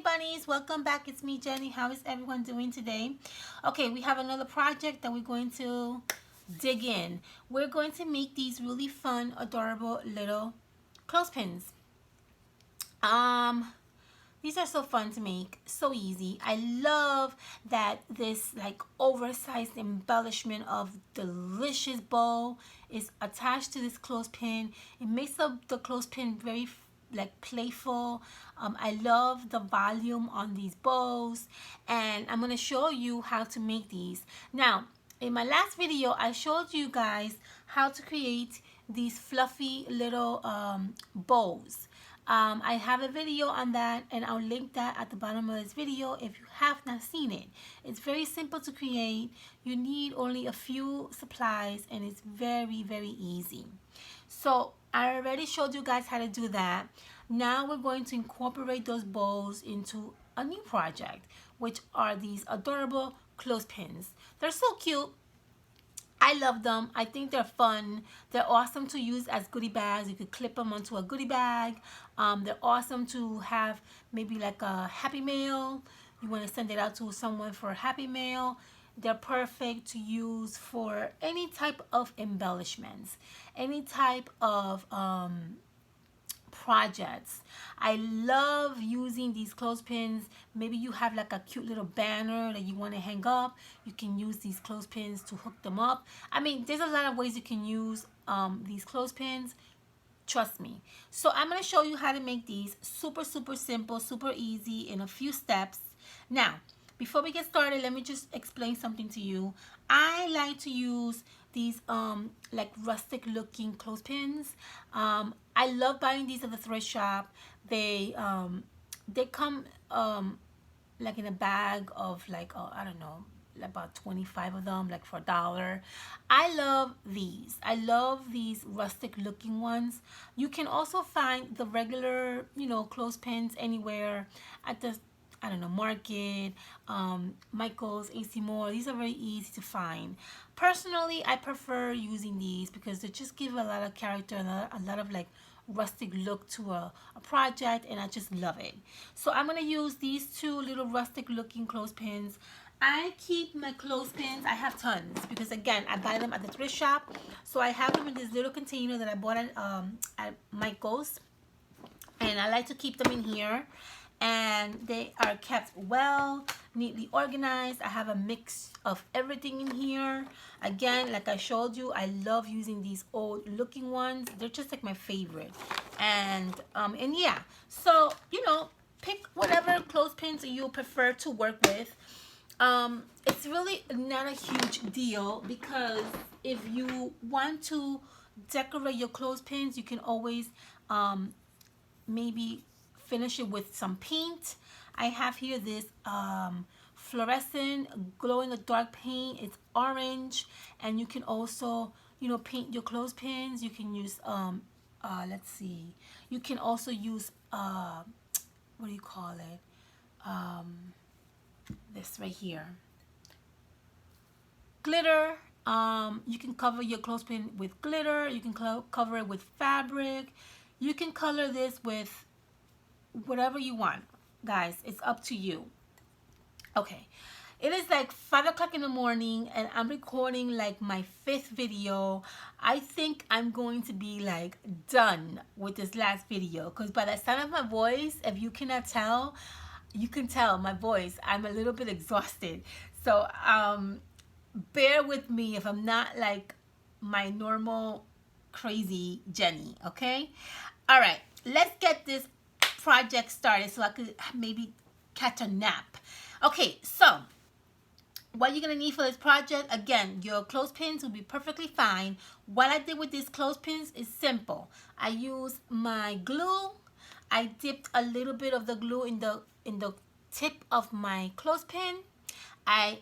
bunnies, welcome back. It's me, Jenny. How is everyone doing today? Okay, we have another project that we're going to dig in. We're going to make these really fun, adorable little clothespins. These are so fun to make, so easy. I love that this like oversized embellishment of delicious bow is attached to this clothespin. It makes up the clothespin very like playful. I love the volume on these bows, and I'm going to show you how to make these. Now, in my last video, I showed you guys how to create these fluffy little bows. I have a video on that, and I'll link that at the bottom of this video if you have not seen it. It's very simple to create. You need only a few supplies, and it's very, very easy. So I already showed you guys how to do that. Now we're going to incorporate those bows into a new project, which are these adorable clothespins. They're so cute. I love them. I think they're fun. They're awesome to use as goodie bags. You could clip them onto a goodie bag. They're awesome to have maybe like a happy mail. You want to send it out to someone for a happy mail. They're perfect to use for any type of embellishments, any type of projects. I love using these clothespins. Maybe you have like a cute little banner that you want to hang up. You can use these clothespins to hook them up. I mean, there's a lot of ways you can use these clothespins. Trust me. So I'm going to show you how to make these. Super, super simple, super easy in a few steps. Now, before we get started, let me just explain something to you. I like to use these like rustic looking clothespins. I love buying these at the thrift shop. They come like in a bag of like I don't know, about 25 of them, like for $1. I love these. I love these rustic looking ones. You can also find the regular, you know, clothespins anywhere at the, I don't know, Market, Michael's, AC Moore. These are very easy to find. Personally, I prefer using these because they just give a lot of character and a lot of like rustic look to a project, and I just love it. So I'm going to use these two little rustic looking clothespins. I keep my clothespins, I have tons, because again, I buy them at the thrift shop. So I have them in this little container that I bought at Michael's, and I like to keep them in here. And they are kept well, neatly organized. I have a mix of everything in here. Again, like I showed you, I love using these old looking ones. They're just like my favorite. And yeah, so you know, pick whatever clothespins you prefer to work with. It's really not a huge deal, because if you want to decorate your clothespins, you can always maybe finish it with some paint. I have here this fluorescent glow in the dark paint. It's orange, and you can also, you know, paint your clothespins. You can use let's see, you can also use what do you call it, this right here, glitter. You can cover your clothespin with glitter. You can cover it with fabric. You can color this with whatever you want, guys. It's up to you. Okay, it is like 5 o'clock in the morning, and I'm recording like my 5th video. I think I'm going to be like done with this last video, because by the sound of my voice, if you cannot tell, you can tell my voice, I'm a little bit exhausted. So bear with me if I'm not like my normal crazy Jenny. Okay, all right, let's get this project started so I could maybe catch a nap. Okay, so what you're gonna need for this project, again, your clothespins will be perfectly fine. What I did with these clothespins is simple. I used my glue. I dipped a little bit of the glue in the tip of my clothespin. I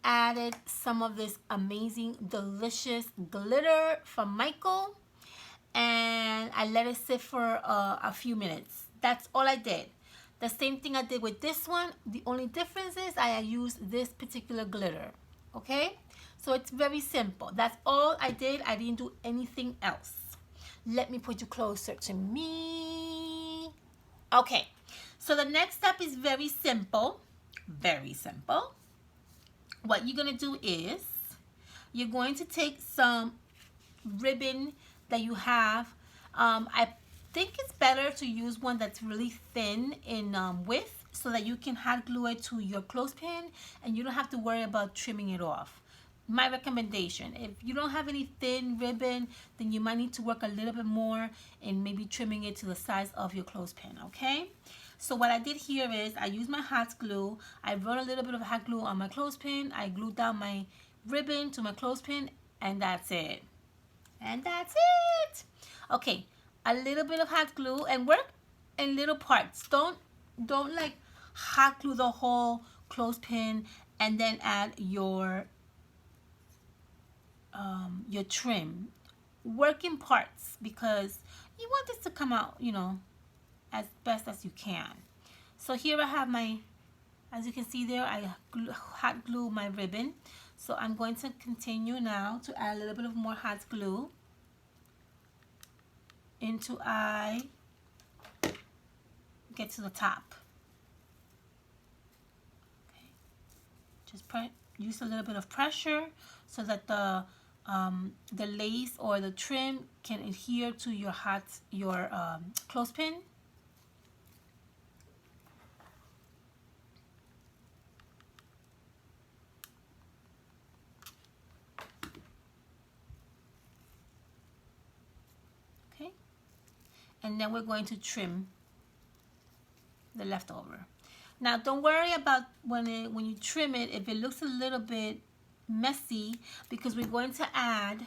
added some of this amazing, delicious glitter from Michael, and I let it sit for a few minutes. That's all I did. The same thing I did with this one. The only difference is I used this particular glitter. Okay? So it's very simple. That's all I did. I didn't do anything else. Let me put you closer to me. Okay. So the next step is very simple. Very simple. What you're going to do is you're going to take some ribbon that you have. I think it's better to use one that's really thin in width so that you can hot glue it to your clothespin and you don't have to worry about trimming it off. My recommendation, if you don't have any thin ribbon, then you might need to work a little bit more in maybe trimming it to the size of your clothespin, okay? So what I did here is I used my hot glue. I wrote a little bit of hot glue on my clothespin. I glued down my ribbon to my clothespin, and that's it. And that's it. Okay, a little bit of hot glue, and work in little parts. Don't like hot glue the whole clothespin and then add your trim. Work in parts because you want this to come out, you know, as best as you can. So here I have my, as you can see there, I hot glue my ribbon. So I'm going to continue now to add a little bit of more hot glue until I get to the top. Okay. Just use a little bit of pressure so that the lace or the trim can adhere to your clothespin. Okay, and then we're going to trim the leftover. Now don't worry about when you trim it if it looks a little bit messy, because we're going to add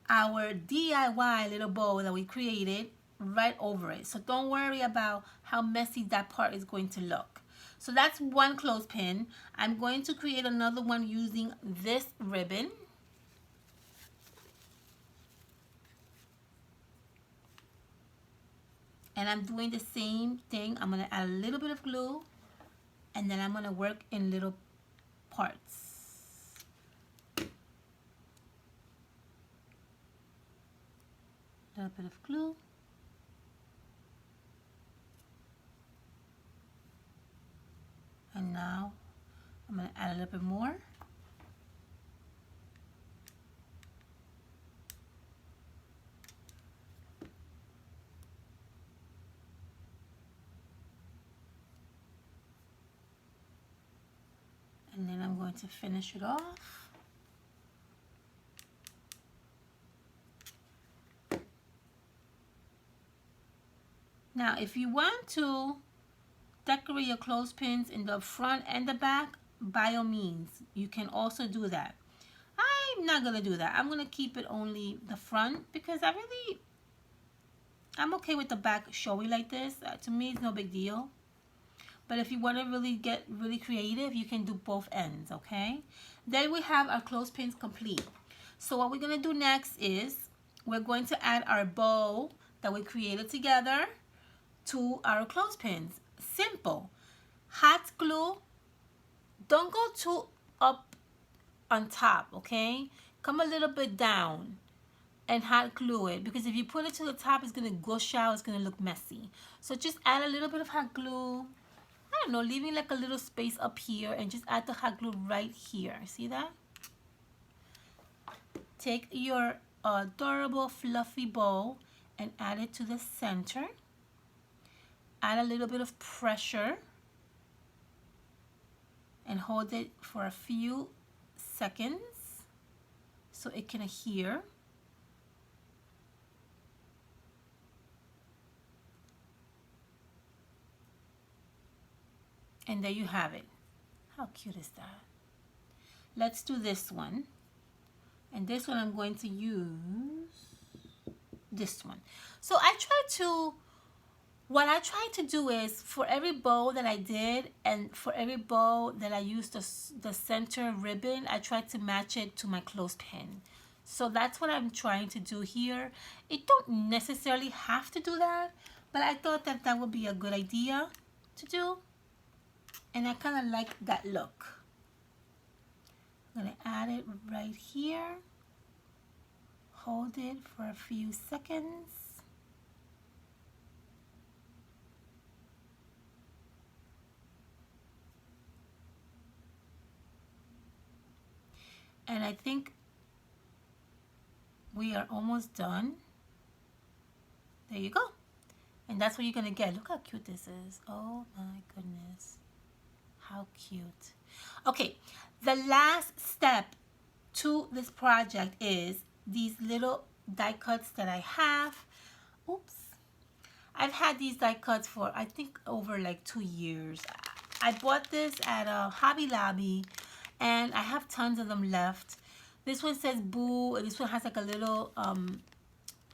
our DIY little bow that we created right over it. So don't worry about how messy that part is going to look. So that's one clothespin. I'm going to create another one using this ribbon. And I'm doing the same thing. I'm going to add a little bit of glue, and then I'm going to work in little parts. A little bit of glue. And now I'm going to add a little bit more. And then I'm going to finish it off. Now, if you want to decorate your clothespins in the front and the back, by all means, you can also do that. I'm not going to do that. I'm going to keep it only the front because I'm okay with the back showing like this. To me, it's no big deal. But if you want to really get really creative, you can do both ends, okay? Then we have our clothespins complete. So what we're going to do next is we're going to add our bow that we created together to our clothespins. Simple. Hot glue. Don't go too up on top, okay? Come a little bit down and hot glue it, because if you put it to the top, it's going to gush out. It's going to look messy. So just add a little bit of hot glue. I don't know, leaving like a little space up here, and just add the hot glue right here. See that? Take your adorable fluffy bow and add it to the center. Add a little bit of pressure and hold it for a few seconds so it can adhere. And there you have it. How cute is that? Let's do this one. And this one I'm going to use this one. So what I try to do is, for every bow that I did and for every bow that I used the center ribbon, I tried to match it to my clothespin. So that's what I'm trying to do here. It don't necessarily have to do that, but I thought that that would be a good idea to do. And I kind of like that look. I'm going to add it right here. Hold it for a few seconds. And I think we are almost done. There you go. And that's what you're gonna get. Look how cute this is. Oh my goodness. How cute. Okay, the last step to this project is these little die cuts that I have. Oops. I've had these die cuts for I think over like 2 years. I bought this at a Hobby Lobby and I have tons of them left. This one says Boo. This one has like a little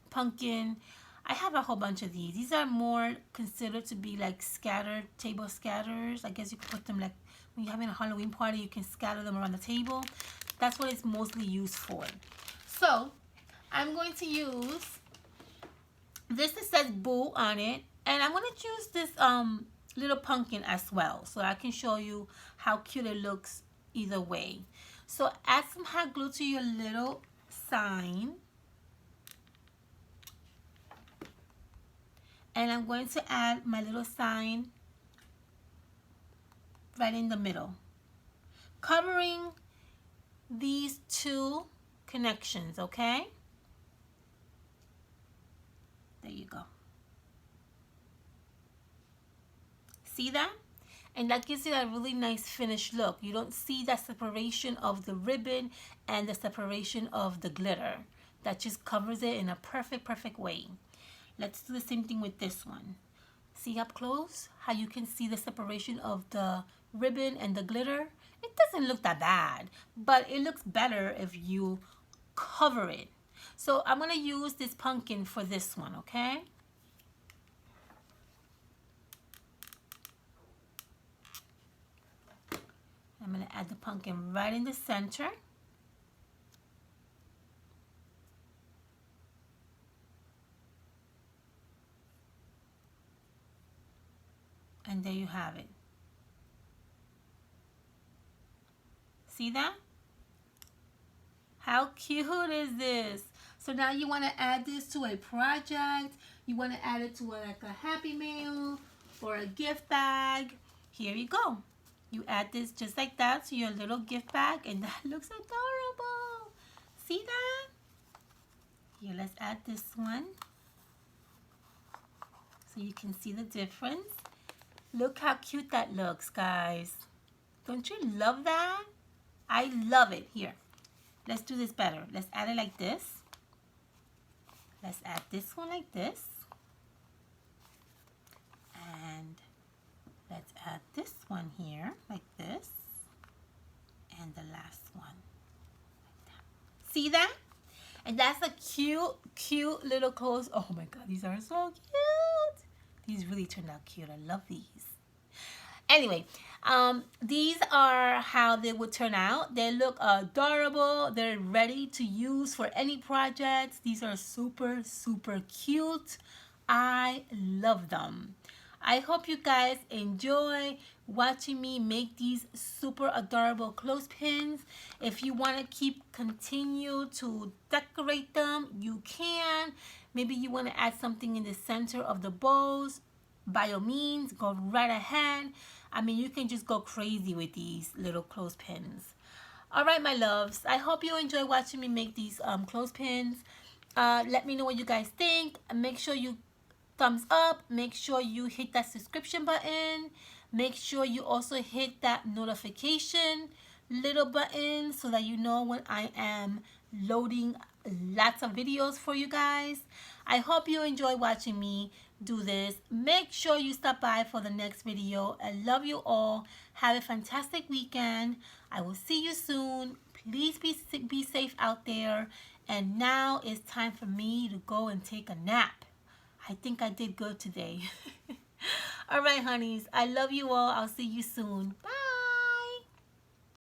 pumpkin. I have a whole bunch of these. These are more considered to be like scattered, table scatters. I guess you could put them like when you're having a Halloween party, you can scatter them around the table. That's what it's mostly used for. So I'm going to use this that says Boo on it, and I'm going to use this little pumpkin as well, so I can show you how cute it looks either way. So add some hot glue to your little sign. And I'm going to add my little sign right in the middle, covering these two connections, okay? There you go. See that? And that gives it a really nice finished look. You don't see that separation of the ribbon and the separation of the glitter. That just covers it in a perfect way. Let's do the same thing with this one. See up close how you can see the separation of the ribbon and the glitter? It doesn't look that bad, but it looks better if you cover it. So I'm going to use this pumpkin for this one, okay? I'm going to add the pumpkin right in the center. And there you have it. See that? How cute is this? So now you want to add this to a project. You want to add it to like a Happy Mail or a gift bag. Here you go. You add this just like that to your little gift bag, and that looks adorable. See that? Here, let's add this one so you can see the difference. Look how cute that looks, guys. Don't you love that? I love it. Here, let's do this better. Let's add it like this. Let's add this one like this. And let's add this one here like this. And the last one like that. See that? And that's a cute little clothes. Oh my God, these are so cute. These really turned out cute. I love these. Anyway, these are how they would turn out. They look adorable. They're ready to use for any projects. These are super cute. I love them. I hope you guys enjoy watching me make these super adorable clothespins. If you want to continue to decorate them, you can. Maybe you want to add something in the center of the bows. By all means, go right ahead. I mean, you can just go crazy with these little clothespins. All right, my loves. I hope you enjoy watching me make these clothespins. Let me know what you guys think. Make sure you thumbs up. Make sure you hit that subscription button. Make sure you also hit that notification little button so that you know when I am loading lots of videos for you guys. I hope you enjoy watching me do this. Make sure you stop by for the next video. I love you all. Have a fantastic weekend. I will see you soon. Please be safe out there. And now it's time for me to go and take a nap. I think I did good today. All right, honeys. I love you all. I'll see you soon. Bye.